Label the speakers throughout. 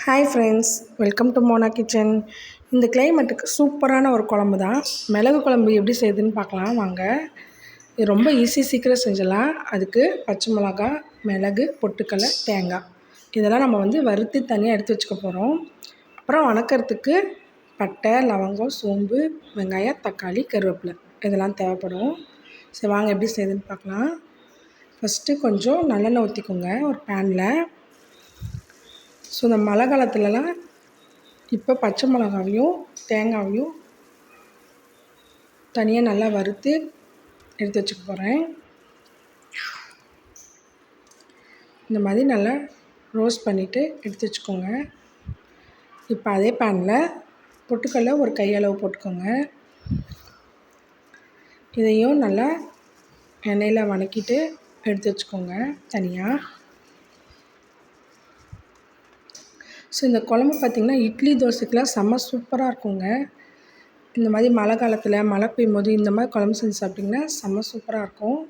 Speaker 1: Hi friends, welcome to Mona kitchen. இந்த கிளைமேட்டுக்கு சூப்பரான ஒரு குழம்பு தான். மிளகு குழம்பு எப்படி செய்யுதுன்னு பார்க்கலாம் வாங்க. இது ரொம்ப ஈஸி, சீக்கிரம் செஞ்சிடலாம். அதுக்கு பச்சை மிளகா, மிளகு, பொட்டுக்கடலை, தேங்காய் இதெல்லாம் நம்ம வறுத்து தனியாக எடுத்து வச்சுக்க போகிறோம். அப்புறம் வணக்கிறதுக்கு பட்டை, லவங்கம், சோம்பு, வெங்காயம், தக்காளி, கருவேப்பிலை இதெல்லாம் தேவைப்படும். சரி வாங்க எப்படி செய்யுதுன்னு பார்க்கலாம். ஃபஸ்ட்டு கொஞ்சம் நல்லெண்ணெய் ஊற்றிக்கோங்க ஒரு பேனில். ஸோ இந்த மழை காலத்துலலாம் இப்போ பச்சை மிளகாவையும் தேங்காவையும் தனியாக நல்லா வறுத்து எடுத்து வச்சுக்க போகிறேன். இந்த மாதிரி நல்லா ரோஸ்ட் பண்ணிவிட்டு எடுத்து வச்சுக்கோங்க. இப்போ அதே பேனில் பொட்டுக்கடலை ஒரு கையளவு போட்டுக்கோங்க. இதையும் நல்லா எண்ணெயில் வதக்கிட்டு எடுத்து வச்சுக்கோங்க தனியாக. ஸோ இந்த குழம்பு பார்த்திங்கன்னா இட்லி தோசைக்கெலாம் செம்ம சூப்பராக இருக்குங்க. இந்த மாதிரி மழை காலத்தில் மழை பெய்யும் போது இந்த மாதிரி குழம்பு செஞ்சு சாப்பிட்டிங்கன்னா செம்ம சூப்பராக இருக்கும்.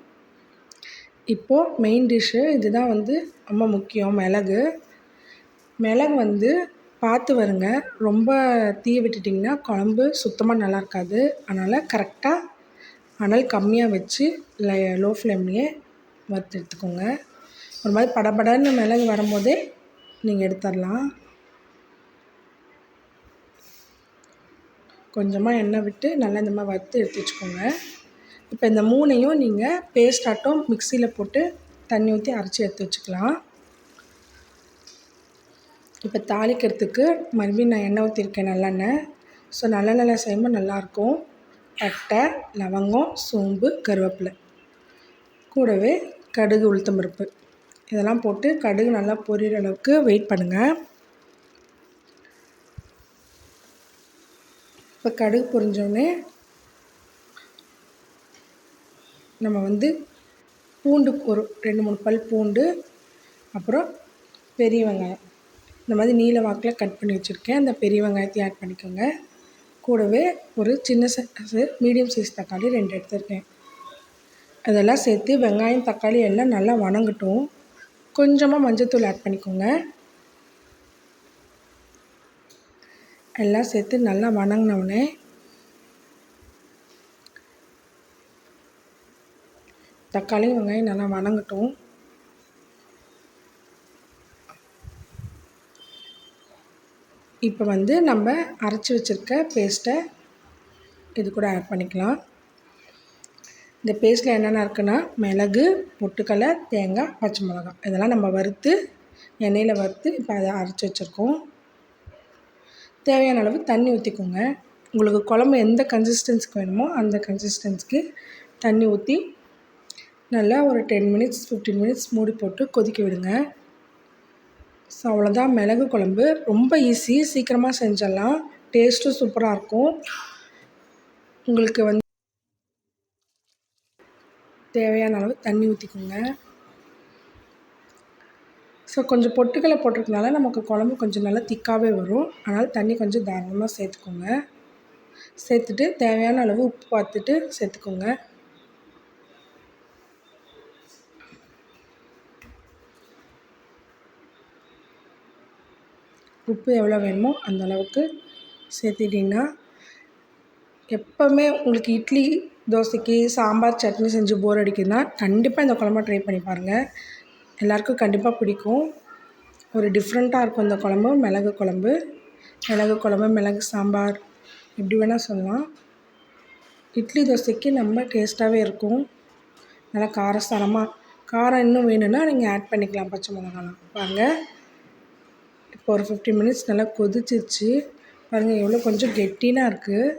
Speaker 1: இப்போது மெயின் டிஷ்ஷு இதுதான் ரொம்ப முக்கியம். மிளகு பார்த்து வருங்க. ரொம்ப தீய விட்டுட்டிங்கன்னா குழம்பு சுத்தமாக நல்லா இருக்காது. அதனால் கரெக்டாக அனல் கம்மியாக வச்சு லோ ஃப்ளேம்லேயே வறுத்து எடுத்துக்கோங்க. ஒரு மாதிரி படபடன்னு மிளகு வரும்போதே நீங்கள் எடுத்துடலாம். கொஞ்சமாக எண்ணெய் விட்டு நல்லா இந்த மாதிரி வறுத்து எடுத்து வச்சுக்கோங்க. இப்போ இந்த மூணையும் நீங்கள் பேஸ்டாட்டம் மிக்சியில் போட்டு தண்ணி ஊற்றி அரைச்சி எடுத்து வச்சுக்கலாம். இப்போ தாளிக்கிறதுக்கு மறுபடியும் நான் எண்ணெய் ஊற்றிருக்கேன், நல்லெண்ணெய். ஸோ நல்லெண்ணெயில் செய்யும்போது நல்லாயிருக்கும். பட்டை, லவங்கம், சோம்பு, கருவேப்பிலை, கூடவே கடுகு, உளுத்தம்பருப்பு இதெல்லாம் போட்டு கடுகு நல்லா பொரியிற அளவுக்கு வெயிட் பண்ணுங்கள். இப்போ கடுகு பொரிஞ்சோடனே நம்ம பூண்டு ஒரு 2-3 பல் பூண்டு, அப்புறம் பெரிய வெங்காயம் இந்த மாதிரி நீல வாக்கில் கட் பண்ணி வச்சுருக்கேன். அந்த பெரிய வெங்காயத்தையும் ஆட் பண்ணிக்கோங்க. கூடவே ஒரு சின்ன சைஸு மீடியம் சைஸ் தக்காளி 2 எடுத்துருக்கேன். அதெல்லாம் சேர்த்து வெங்காயம் தக்காளி எல்லாம் நல்லா வதங்கட்டும். கொஞ்சமாக மஞ்சள்தூள் ஆட் பண்ணிக்கோங்க. எல்லாம் சேர்த்து நல்லா வதங்கினோடனே தக்காளி வெங்காயம் நல்லா வதங்கட்டும். இப்போ நம்ம அரைச்சி வச்சுருக்க பேஸ்ட்டை இது கூட ஆட் பண்ணிக்கலாம். இந்த பேஸ்ட்டில் என்னென்ன இருக்குன்னா மிளகு, பொட்டுக்கடலை, தேங்காய், பச்சை மிளகாய் இதெல்லாம் நம்ம வறுத்து எண்ணெயில் வறுத்து இப்போ அதை அரைச்சி வச்சுருக்கோம். தேவையான அளவு தண்ணி ஊற்றிக்கோங்க. உங்களுக்கு குழம்பு எந்த கன்சிஸ்டன்சிக்கு வேணுமோ அந்த கன்சிஸ்டன்சிக்கு தண்ணி ஊற்றி நல்லா ஒரு 10 மினிட்ஸ் 15 மினிட்ஸ் மூடி போட்டு கொதிக்க விடுங்க. ஸோ அவ்வளோதான் மிளகு குழம்பு. ரொம்ப ஈஸி, சீக்கிரமாக செஞ்சிடலாம். டேஸ்ட்டும் சூப்பராக இருக்கும். உங்களுக்கு தேவையான அளவு தண்ணி ஊற்றிக்கோங்க. ஸோ கொஞ்சம் பொட்டுக்கடலை போட்டிருக்கனால நமக்கு குழம்பு கொஞ்சம் நல்லா திக்காகவே வரும். அதனால் தண்ணி கொஞ்சம் தாராளமாக சேர்த்துக்கோங்க. சேர்த்துட்டு தேவையான அளவு உப்பு பார்த்துட்டு சேர்த்துக்கோங்க. உப்பு எவ்வளோ வேணுமோ அந்த அளவுக்கு சேர்த்துட்டிங்கன்னா எப்போவுமே உங்களுக்கு இட்லி தோசைக்கு சாம்பார் சட்னி செஞ்சு போர் அடிக்குதுன்னா கண்டிப்பாக இந்த குழம்பை ட்ரை பண்ணி பாருங்கள். எல்லாேருக்கும் கண்டிப்பாக பிடிக்கும். ஒரு டிஃப்ரெண்ட்டாக இருக்கும் இந்த குழம்பு. மிளகு குழம்பு, மிளகு சாம்பார் எப்படி வேணால் சொல்லலாம். இட்லி தோசைக்கு நம்ம டேஸ்ட்டாகவே இருக்கும். நல்லா காரசாரமாக, காரம் இன்னும் வேணும்னா நீங்கள் ஆட் பண்ணிக்கலாம் பச்சை மிளகாலாம். பாருங்கள், இப்போ ஒரு 15 மினிட்ஸ் நல்லா கொதிச்சிருச்சு. பாருங்கள் எவ்வளோ கொஞ்சம் கெட்டினாக இருக்குது.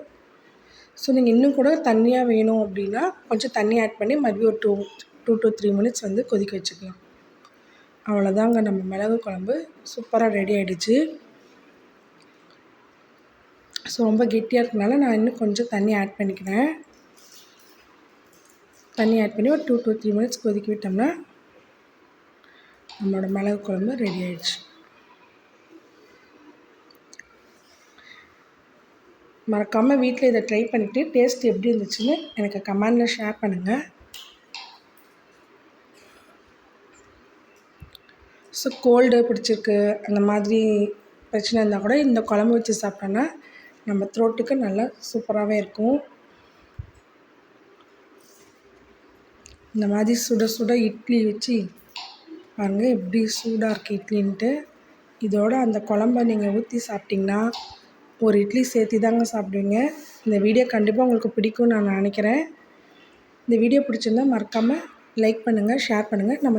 Speaker 1: ஸோ நீங்கள் இன்னும் கூட தண்ணியாக வேணும் அப்படின்னா கொஞ்சம் தண்ணி ஆட் பண்ணி மறுபடியும் ஒரு 2 to 3 மினிட்ஸ் கொதிக்க வச்சுக்கலாம். அவ்வளோதாங்க, நம்ம மிளகு குழம்பு சூப்பராக ரெடி ஆகிடுச்சு. ஸோ ரொம்ப கெட்டியாக இருக்கனால நான் இன்னும் கொஞ்சம் தண்ணி ஆட் பண்ணிக்கிறேன். தண்ணி ஆட் பண்ணி ஒரு 2 to 3 மினிட்ஸ் கொதிக்க விட்டோம்னா நம்மளோட மிளகு குழம்பு ரெடி ஆகிடுச்சு. மறக்காமல் வீட்டில் இதை ட்ரை பண்ணிவிட்டு டேஸ்ட் எப்படி இருந்துச்சுன்னு எனக்கு கமெண்டில் ஷேர் பண்ணுங்கள். ஸோ கோல்டு பிடிச்சிருக்கு அந்த மாதிரி பிரச்சனை இருந்தால் கூட இந்த குழம்பு வச்சு சாப்பிட்டோன்னா நம்ம த்ரோட்டுக்கு நல்லா சூப்பராகவே இருக்கும். இந்த மாதிரி சுட சுட இட்லி வச்சு பாருங்கள் எப்படி சூடாக இருக்குது இட்லின்ட்டு. இதோட அந்த குழம்ப நீங்கள் ஊற்றி சாப்பிட்டிங்கன்னா ஒரு இட்லி சேர்த்து தாங்க சாப்பிடுவீங்க. இந்த வீடியோ கண்டிப்பாக உங்களுக்கு பிடிக்கும்னு நான் நினைக்கிறேன். இந்த வீடியோ பிடிச்சிருந்தா மறக்காமல் லைக் பண்ணுங்கள், ஷேர் பண்ணுங்கள். நம்ம